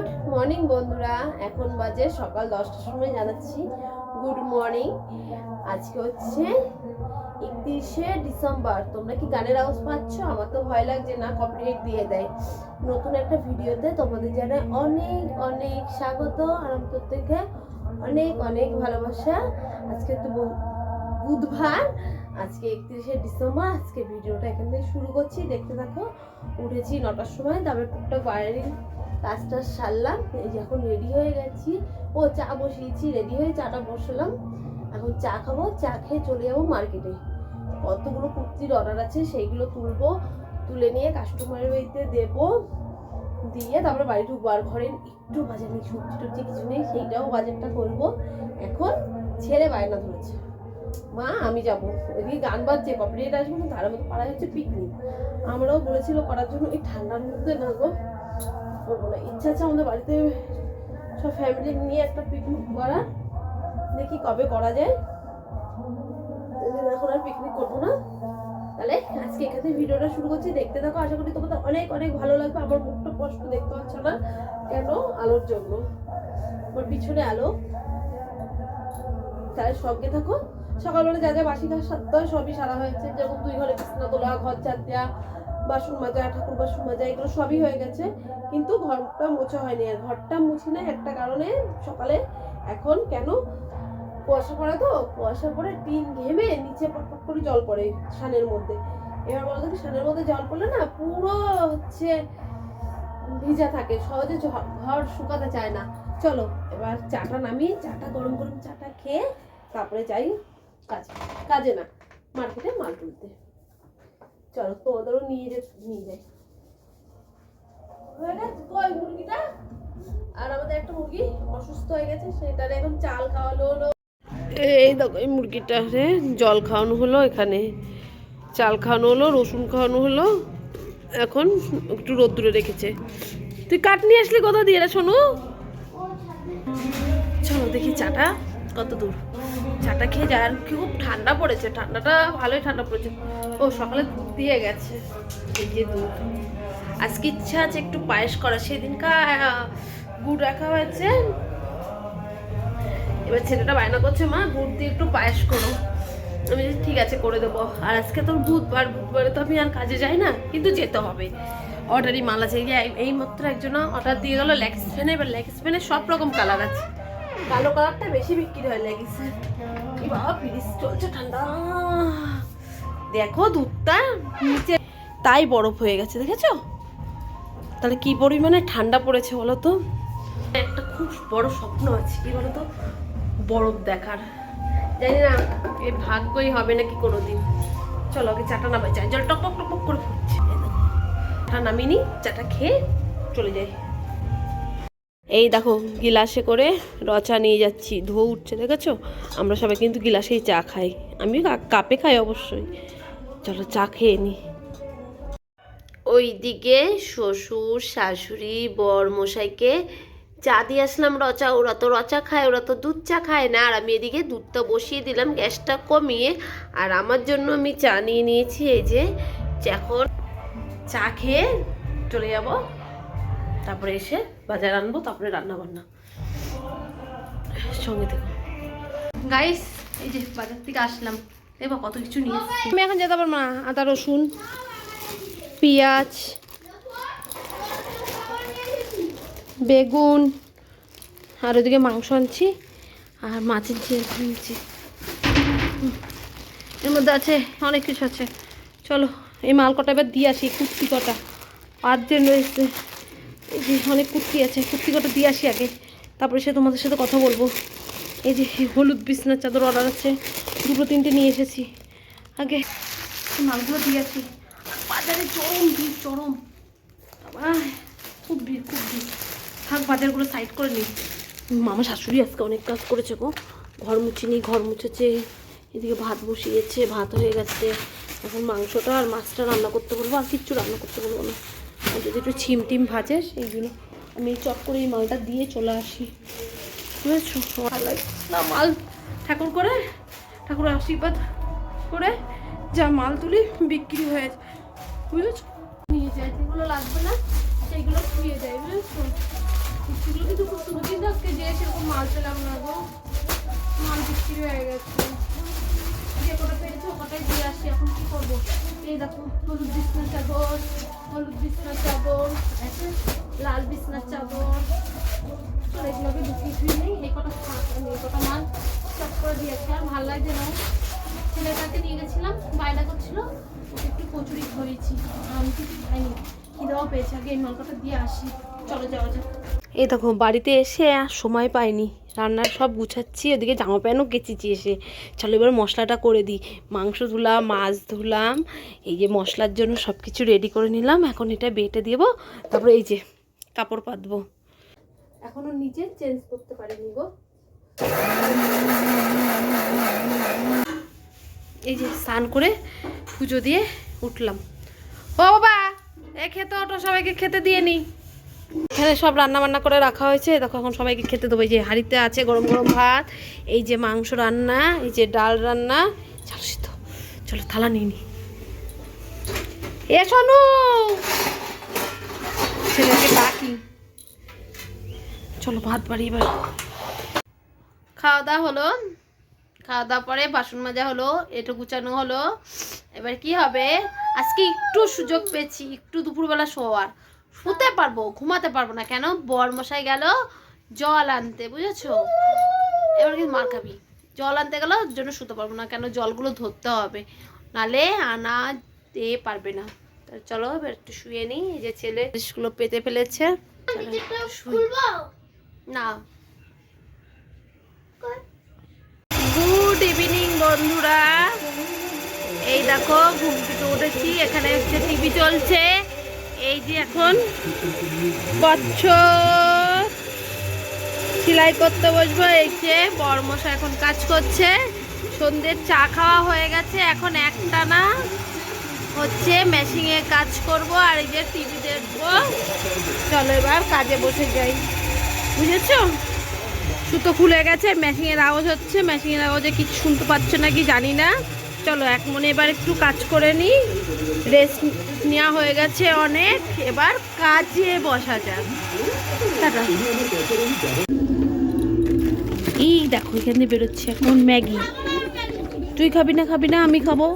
Good morning বন্ধুরা, এখন বাজে সকাল 10টার সময়। জানাচ্ছি গুড মর্নিং। আজকে হচ্ছে 31শে ডিসেম্বর। তোমরা কি গানের আওয়াজ পাচ্ছ? আমার তো ভয় লাগছে না কপিরাইট দিয়ে দেয়। নতুন একটা ভিডিওতে তোমাদের জানাই অনেক অনেক স্বাগত, আর অন্তর থেকে অনেক অনেক ভালোবাসা। আজকে তো বুধবার, আজকে 31শে ডিসেম্বর। আজকে ভিডিওটা এখান থেকে শুরু করছি, দেখতে থাকো। উঠেছি 9টার সময়, তারপরে টুকটাক বাইরের কাজটা সারলাম। এই যে এখন রেডি হয়ে গেছি। ও চা বসিয়েছি, রেডি হয়ে চাটা বসালাম। এখন চা খাবো, চা খেয়ে চলে যাবো মার্কেটে। কতগুলো কুর্তির অর্ডার আছে, সেইগুলো তুলবো, তুলে নিয়ে কাস্টমারের বাড়িতে দেবো, দিয়ে তারপরে বাড়ি ঢুকবো। আর ঘরে একটু বাজার নেই, সবজি টবজি কিছু নেই, সেইটাও বাজারটা করবো। এখন ছেলে বায়না ধরেছে, মা আমি যাবো। ওইদিকে গান বাজছে, কপিরাইট আসবে না, তার মধ্যে পাড়া হচ্ছে পিকনিক। আমরাও বলেছিল করার জন্য, এই ঠান্ডার মধ্যে না গো করবো না। ইচ্ছা আছে আমাদের বাড়িতে সব ফ্যামিলি নিয়ে একটা পিকনিক করার, দেখি কবে করা যায়। এখন আর পিকনিক করবো না। তাহলে আজকে এখান থেকে ভিডিওটা শুরু করছি, দেখতে থাকো। আশা করি তোমাদের অনেক অনেক ভালো লাগবে। আমার মুখটা কষ্ট দেখতে পাচ্ছ না কেন? আলোর জন্য, ওর পিছনে আলো। তাহলে সঙ্গে থাকো। সকালবেলা যা যা বাসি কাজ সারতে হয় সবই সারা হয়েছে, যেমন 2 ঘরে বিছানা তোলা, ঘর ঝাড় দেওয়া, বাসন মাজা, ঠাকুর বাসন মাজা, এগুলো সবই হয়ে গেছে। কিন্তু ঘরটা মোছা হয়নি। আর ঘরটা মুছি না একটা কারণে, সকালে এখন কেন কুয়াশা পড়ে, তো কুয়াশা পড়ে টিন ঘেমে নিচে পটপট করে জল পড়ে সানের মধ্যে। এবার বলো দেখি, সানের মধ্যে জল পড়লে না পুরো হচ্ছে ভিজা থাকে, সহজে ঘর শুকাতে চায় না। চলো এবার চাটা নামিয়ে, চাটা গরম গরম চাটা খেয়ে তারপরে যাই কাজে না, মার্কেটে মাল তুলতে। চলো তোমাদেরও নিয়ে যাই। মুরগিটা, আর আমাদের একটা মুরগি অসুস্থ হয়ে গেছে, সেটারে এখন চাল খাওয়ানো হলো। এই দেখো, এই মুরগিটারে জল খাওয়ানো হলো, এখানে চাল খাওয়ানো হলো, রসুন খাওয়ানো হলো। এখন একটু রোদ্দুরে রেখেছে। তুই কাট নিয়ে আসলি কোথা দিয়ে রে শোনো? চলো দেখি চাটা কত দূর। চাটা খেয়ে যায়। আর খুব ঠান্ডা পড়েছে, ঠান্ডাটা ভালোই ঠান্ডা পড়েছে। ও সকালে দুধ দিয়ে গেছে, এই যে দুধ। আজকে ইচ্ছা আছে একটু পায়েস করা, সেদিনকার গুড় রাখা হয়েছে। এবার ছেলেটা বায়না করছে, মা গুড় দিয়ে একটু পায়েস করো। আমি ঠিক আছে করে দেবো। আর আজকে তো বুধবারে তো আমি আর কাজে যাই না, কিন্তু যেতে হবে। অর্ডারই মাল আছে। এই মাত্র একজন অর্ডার দিয়ে গেলো লেগিস পেনে। এবার লেগিস পেনে সব রকম কালার আছে, কালো কালারটা বেশি বিক্রি হয় লেগিসে। কি বাবা ফ্রিজ চলছে, ঠান্ডা। দেখো দুধটা নিচে তাই বরফ হয়ে গেছে, দেখেছো? তাহলে কি পরিমাণে ঠান্ডা পড়েছে বলো তো। একটা খুব বড় স্বপ্ন আছে, কি বলো তো, বরফ দেখার। জানি না এই ভাগ্যই হবে নাকি কোনোদিন। চলো আগে চাটা নামাই, চাই জল টক টক টক করে ফুটছে। চাটা নামিনি, চাটা খেয়ে চলে যাই। এই দেখো গিলাসে করে রচা নিয়ে যাচ্ছি, ধোয়া উঠছে, দেখেছো? আমরা সবাই কিন্তু গিলাসেই চা খাই, আমি কাপে খাই অবশ্যই। চলো চা খেয়ে নি। ওইদিকে শ্বশুর শাশুড়ি বর মশাইকে চা দিয়ে আসলাম রচা। ওরা তো রচা খায়, ওরা তো দুধ চা খায় না। আর আমি এদিকে দুধটা বসিয়ে দিলাম গ্যাসটা কমিয়ে। আর আমার জন্য আমি চা নিয়ে নিয়েছি। এই যে এখন চা খেয়ে চলে যাব, তারপরে এসে বাজার আনবো, তারপরে রান্না বান্না। সঙ্গে থেকে গাইস, এই যে বাজার থেকে আসলাম, দেখো কত কিছু নিয়ে এসেছি। আমি এখন যেতে পারবো না। আদা রসুন পেঁয়াজ বেগুন, আর ওদিকে মাংস আনছি, আর মাছের ঝোল আনছি। এর মধ্যে আছে অনেক কিছু আছে। চলো এই মাল কটা এবার দিয়ে আসি, কুর্তি কটা আর্জেন্ট রয়েছে। এই যে অনেক কুর্তি আছে, কুর্তি কটা দিয়ে আসি আগে, তারপরে সে তোমাদের সাথে কথা বলবো। এই যে হলুদ বিছনার চাদর অর্ডার আছে, 2-3টে নিয়ে এসেছি। আগে মালগুলো দিয়ে আসি। বাজারে চরম ভিড়, চরম বাবা, খুব ভিড় খুব ভিড়। থাক বাজারগুলো সাইড করে নিই। মামা শাশুড়ি আজকে অনেক কাজ করেছে গো, ঘর মুছিনি, ঘর মুছেছে। এদিকে ভাত বসিয়েছে, ভাত হয়ে গেছে। এখন মাংসটা আর মাছটা রান্না করতে বলবো, আর কিচ্ছু রান্না করতে বলবো না। আর যদি একটু ছিম টিম ভাজে সেইগুলো আমি চট করে এই মালটা দিয়ে চলে আসি, বুঝেছো? ভালো লাগে না মাল ঠাকুর করে, ঠাকুরের আশীর্বাদ করে যা মাল তুলি বিক্রি হয়ে যায়, বুঝেছো? নিয়ে যায়, যেগুলো লাগবে না সেইগুলো ছুঁয়ে যায়, বুঝেছো? কুচিগুলো কিন্তু খুব সুন্দর, কিন্তু আজকে যে সেরকম মাল পেলাম না গো, মাল বিক্রি হয়ে গেছে। যে কটা পেরেছে ও কটাই দিয়ে আসি, এখন কি করবো। এই দেখো হলুদ বিছনা চাদর, হলুদ বিছনা চাদর, লাল বিছনা চাদর, চলো এগুলোকে ঢুকিয়ে ফিরে নেই। এই কটা এই কটা মাল চট করে দিয়েছে, আর ভালো লাগছে না। ছেলের কাছে নিয়ে গেছিলাম, বায়না করছিল, ওকে একটু কচুরি খাইয়েছি, আমি কিছু খাইনি, খিদেও পেয়েছে। আগে এই মাল কটা দিয়ে আসি, চলো যাওয়া যাক। এই দেখো বাড়িতে এসে আর সময় পাইনি, রান্নার সব গুছাচ্ছি, ওদিকে জামা প্যান্টও কেচেছি এসে। চলো এবার মশলাটা করে দিই। মাংস ধুলাম, মাছ ধুলাম, এই যে মশলার জন্য সব কিছু রেডি করে নিলাম। এখন এটা বেটে দেবো, তারপরে এই যে কাপড় পাতবো। এখনও নিজে চেঞ্জ করতে পারিনি গো। এই যে স্নান করে পুজো দিয়ে উঠলাম। ও বাবা এ খেতে ওঠো, সবাইকে খেতে দিয়ে নি। এখানে সব রান্না বান্না করে রাখা হয়েছে, দেখো এখন সবাইকে খেতে দেবো। এই যে হাঁড়িতে আছে গরম গরম ভাত, এই যে মাংস রান্না, এই যে ডাল রান্না। চলো সিদ্ধ, চলো থালা নিয়ে নি। এ শোনো, ছেলেকে ডাকি। চলো ভাত বাড়ি। এবার খাওয়া দাওয়া হলো, খাওয়া দাওয়া পরে বাসন মাজা হলো, এটা গুছানো হলো। এবার কি হবে, আজকে একটু সুযোগ পেয়েছি, একটু দুপুরবেলা শোয়ার। শুতে পারবো, ঘুমাতে পারবো না। কেন, বরমশাই গেল জল আনতে, বুঝেছো। এবার কিন্তু মার খাবি, জল আনতে গেল, ওর জন্য শুতে পারবো না। কেন, জলগুলো ধরতে হবে, নালে আনা দিয়ে পারবে না। চলো এবার একটু শুয়ে নিই। এই যে ছেলে ড্রেসগুলো পেতে ফেলেছে, না। গুড ইভিনিং বন্ধুরা, এই দেখো ঘুম থেকে উঠেছি, এখানে হচ্ছে টিভি চলছে। এই যে এখন কচ্ছপ সেলাই করতে বসবো। এই যে বড়মশা এখন কাজ করছে, সন্ধ্যের চা খাওয়া হয়ে গেছে, এখন একটা না হচ্ছে মেশিনে কাজ করব, আর এই যে টিভি দেখবো। চলো এবার কাজে বসে যাই, বুঝেছো। সুতো খুলে গেছে, মেশিনের আওয়াজ হচ্ছে, মেশিনের আওয়াজে কিছু শুনতে পাচ্ছ নাকি জানি না। চলো এক মনে এবার একটু কাজ করে নিই, রেস্ট নেওয়া হয়ে গেছে অনেক, এবার কাজে বসা যাক। টাটা। এই দেখো এখানে বেরোচ্ছে এখন ম্যাগি। তুই খাবি না? খাবি না, আমি খাবো।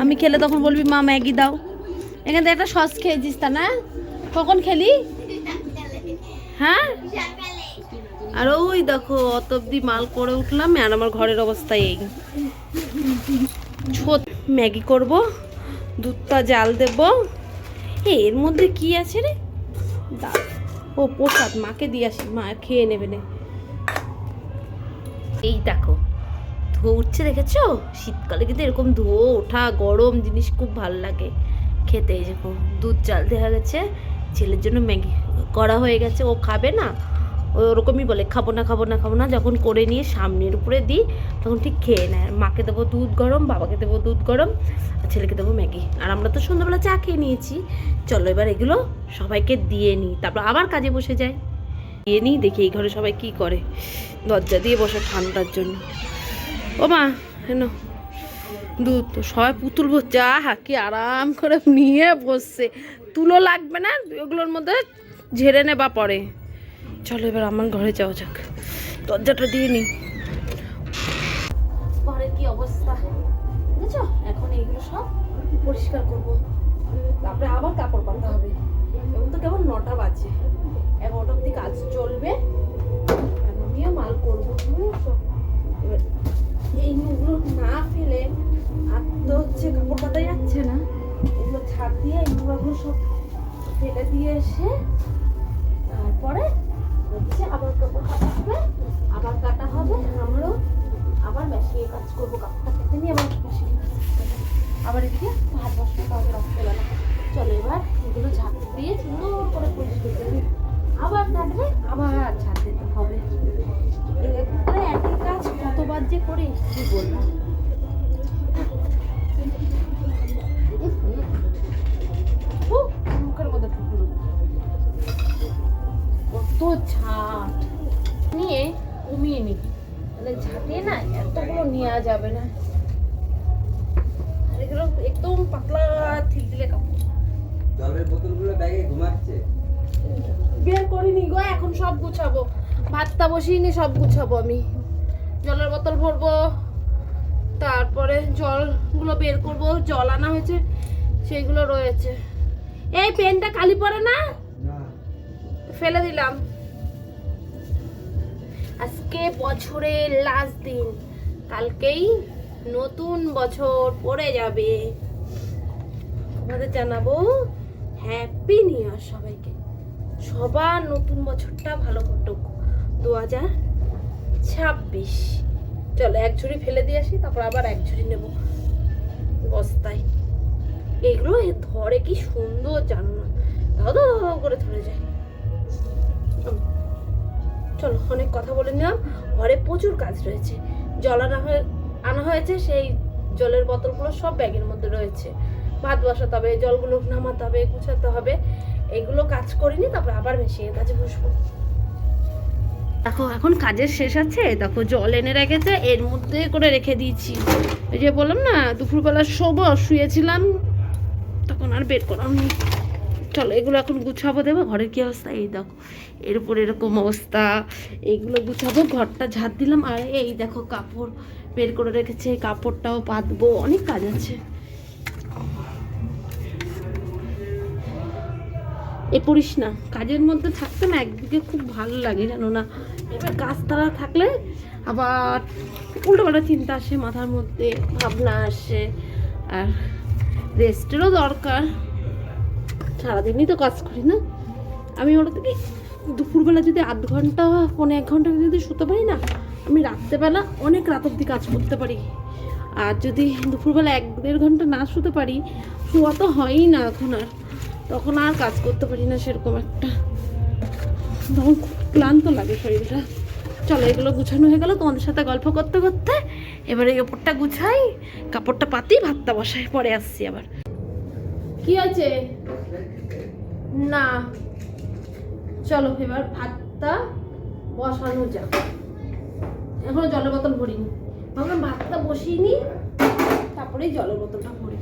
আমি খেলে তখন বলবি মা ম্যাগি দাও। এখান থেকে একটা সস খেয়েছিস তা না? কখন খেলি? হ্যাঁ, আর ওই দেখো অত অব্দি মাল করে উঠলাম, আর আমার ঘরের অবস্থা এই। ছোট ম্যাগি করব, দুধটা জাল দেব। এর মধ্যে কি আছে রে? ও প্রসাদ, মাকে দিয়ে আসি, মা খেয়ে নেবে না। এই দেখো ধোয়া উঠছে, দেখেছো? শীতকালে কিন্তু এরকম ধোয়া ওঠা গরম জিনিস খুব ভালো লাগে খেতে। এই দেখো দুধ জাল দেওয়া গেছে, ছেলের জন্য ম্যাগি করা হয়ে গেছে। ও খাবে না, ওরকমই বলে খাবো না খাবো না খাবো না। যখন করে নিয়ে সামনের উপরে দিই তখন ঠিক খেয়ে নেয়। মাকে দেবো দুধ গরম, বাবাকে দেবো দুধ গরম, আর ছেলেকে দেবো ম্যাগি। আর আমরা তো সন্ধ্যাবেলা চা খেয়ে নিয়েছি। চলো এবার এগুলো সবাইকে দিয়ে নিই, তারপর আবার কাজে বসে যাই। দিয়ে নিই, দেখি এই ঘরে সবাই কি করে, দরজা দিয়ে বসে ঠান্ডার জন্য। ও মা হেন দুধ, তো সবাই পুতুল চা হাঁকি আরাম করে নিয়ে বসছে। তুলো লাগবে না, ওগুলোর মধ্যে ঝেড়ে নেবা পরে। চলো এবার আমার ঘরে যাওয়া যাক, দরজাটা দিয়ে নিই। ঘরের কি অবস্থা বুঝেছো। এখন এইগুলো সব পরিষ্কার করবো, তারপরে আবার কাপড় পাতা হবে। এখন তো কেবল 9টা বাজে, 11টা অব্দি কাজ চলবে, আমিও মাল করবো, বুঝেছো। এবার এইগুলো না ফেলে আর তো হচ্ছে কাপড় পাতা যাচ্ছে না, এগুলো ছাড় দিয়ে এইগুলো সব ফেলে দিয়ে এসে তারপরে হচ্ছে আবার কাপড় কাটা হবে, আবার কাটা হবে। আমরাও আবার মেশিনে কাজ করবো, কাপড়টা কেটে নিয়ে আবার মেশিনে কাজ করবো। আবার এদিকে ভাত বসতে হবে রাত্রেবেলা। চলো এবার এগুলো ঝাঁট দিয়ে সুন্দর করে পরিষ্কার করে আবার থাকবে, আবার ঝাঁট দিতে হবে। একই কাজ কতবার যে করি কি বলবো। মুখের মধ্যে ঠুকুর কত ঝাঁট নিয়ে কমিয়ে নি, তাহলে ঝাঁটে না এতগুলো নেওয়া যাবে না। এগুলো একদম পাতলা ঠিক দিলে কাপড়। জলের বোতলগুলো ব্যাগে ঘুমাচ্ছে। বের করি করিনি গো, এখন সব গুছাবো। ভাতটা বসিয়ে সব গুছাবো আমি। জলের বোতল ভরবো, তারপরে জলগুলো বের করবো। জল আনা হয়েছে, সেইগুলো রয়েছে। এই পেনটা কালি পড়ে না, ফেলে দিলাম। আজকে বছরের লাস্ট দিন, কালকেই নতুন বছর পড়ে যাবে। তোমাদের জানাবো হ্যাপি নিউ ইয়ার সবাইকে। সবার নতুন বছরটা ভালো কাটুক 2026। চলো এক ঝুড়ি ফেলে দিয়ে আসি, তারপর আবার এক ঝুড়ি নেবো বস্তায়। এগুলো ধরে কি সুন্দর জানো না, দাও করে ধরে যায়। চলো অনেক কথা বলে নিলাম, ঘরে প্রচুর কাজ রয়েছে। জল আনা হয়েছে, সেই জলের বোতলগুলো সব ব্যাগের মধ্যে রয়েছে। ভাত বসাতে হবে, জলগুলো নামাতে হবে, গুছাতে হবে। এগুলো কাজ করিনি, তারপর আবার মেশিনের কাজে বসবো। দেখো এখন কাজের শেষ আছে, দেখো জল এনে রেখেছে, এর মধ্যে করে রেখে দিয়েছি। ওই যে বললাম না দুপুরবেলা শুয়েছিলাম, তখন আর বের করা হয়নি। চলো এগুলো এখন গুছাবো, দেবো। ঘরের কি অবস্থা এই দেখো, এর উপর এরকম অবস্থা। এইগুলো গুছাবো, ঘরটা ঝাড় দিলাম। আর এই দেখো কাপড় বের করে রেখেছে, কাপড়টাও পাতবো, অনেক কাজ আছে। এ পড়িস না, কাজের মধ্যে থাকতে না একদিকে খুব ভালো লাগে জানো না। এবার কাজ তারা থাকলে আবার উল্টোপাল্টা চিন্তা আসে মাথার মধ্যে, ভাবনা আসে। আর রেস্টেরও দরকার, সারাদিনই তো কাজ করি না আমি। ওটা থেকে দুপুরবেলা যদি 8 ঘন্টা 1.5 ঘন্টা যদি শুতে পারি না, আমি রাত্রেবেলা অনেক রাত অবধি কাজ করতে পারি। আর যদি দুপুরবেলা 1-1.5 ঘন্টা না শুতে পারি, শোয়া তো হয়ই না এখন আর, তখন আর কাজ করতে পারি না সেরকম একটা, তখন খুব ক্লান্ত লাগে শরীরটা। চলো এগুলো গুছানো হয়ে গেল তোমাদের সাথে গল্প করতে করতে। এবার এই ওপরটা গুছাই, কাপড়টা পাতি, ভাতটা বসাই, পরে আসছি আবার। কি আছে না, চলো এবার ভাতটা বসানো যাক। এখনো জলের বোতল ভরিনি, ভাবলাম ভাতটা বসিয়ে নি, তারপরেই জলের বোতলটা ভরি।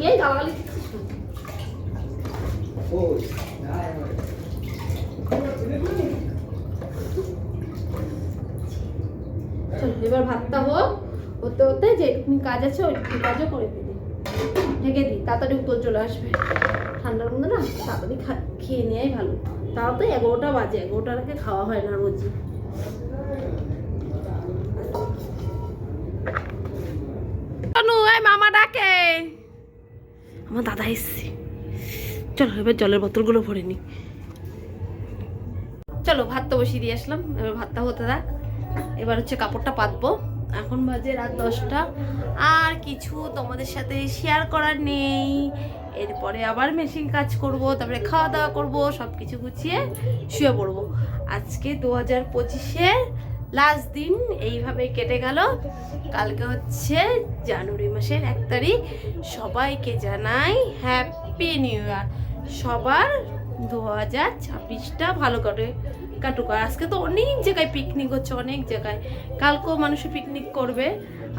এই গালাগালি চলো এবার ভাতটা হতে হতে যেটুকুনি কাজ আছে ওইটুকুনি কাজও করে ফেলি, ঢেকে দিই, তাড়াতাড়ি উত্তর চলে আসবে। ঠান্ডার মধ্যে না তাড়াতাড়ি খেয়ে নেওয়াই ভালো। তাও তো 11টা বাজে, 11টার আগে খাওয়া হয় না রোজই। মামা ডাকে, আমার দাদা এসছে। চলো এবার জলের বোতলগুলো ভরে নি। চলো ভাতটা বসিয়ে দিয়ে আসলাম, এবার ভাতটা হতে থাক। এবার হচ্ছে কাপড়টা পাতবো। এখন বাজে রাত 10টা, আর কিছু তোমাদের সাথে শেয়ার করার নেই। এরপরে আবার মেশিন কাজ করব, তারপরে খাওয়া দাওয়া করবো, সব কিছু গুছিয়ে শুয়ে পড়বো। আজকে 2025-এর লাস্ট দিন এইভাবে কেটে গেল। কালকে হচ্ছে জানুয়ারি মাসের 1 তারিখ। সবাইকে জানাই হ্যাপি নিউ ইয়ার। সবার 2026টা ভালো কাটুক। আজকে তো অনেক জায়গায় পিকনিক হচ্ছে, অনেক জায়গায়। কালকেও মানুষ পিকনিক করবে।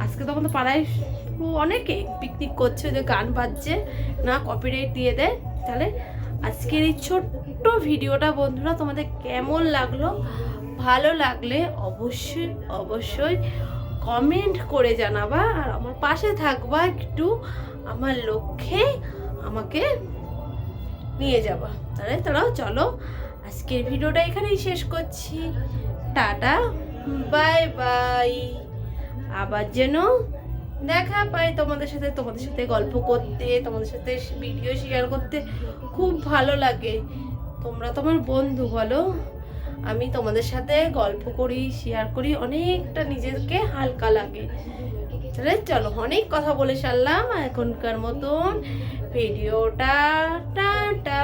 আজকে তো আমাদের পাড়ায় অনেকে পিকনিক করছে, যে গান বাজছে না, কপিরাইট দিয়ে দেয়। তাহলে আজকের এই ছোট্ট ভিডিওটা বন্ধুরা তোমাদের কেমন লাগলো? ভালো লাগলে অবশ্যই কমেন্ট করে জানাবা, আর আমার পাশে থাকবা, একটু আমার লক্ষ্যে আমাকে নিয়ে যাবা। তাহলে তারাও চলো আজকের ভিডিওটা এখানেই শেষ করছি। Tata, bye bye. আবার যেন দেখা পাই তোমাদের সাথে গল্প করতে, তোমাদের সাথে ভিডিও শেয়ার করতে খুব ভালো লাগে। তোমরা তোমার বন্ধু বলো, আমি তোমাদের সাথে গল্প করি, শেয়ার করি, অনেকটা নিজেকে হালকা লাগে। তাহলে চলো অনেক কথা বলে সারলাম, এখনকার মতন ভিডিওটা টাটা।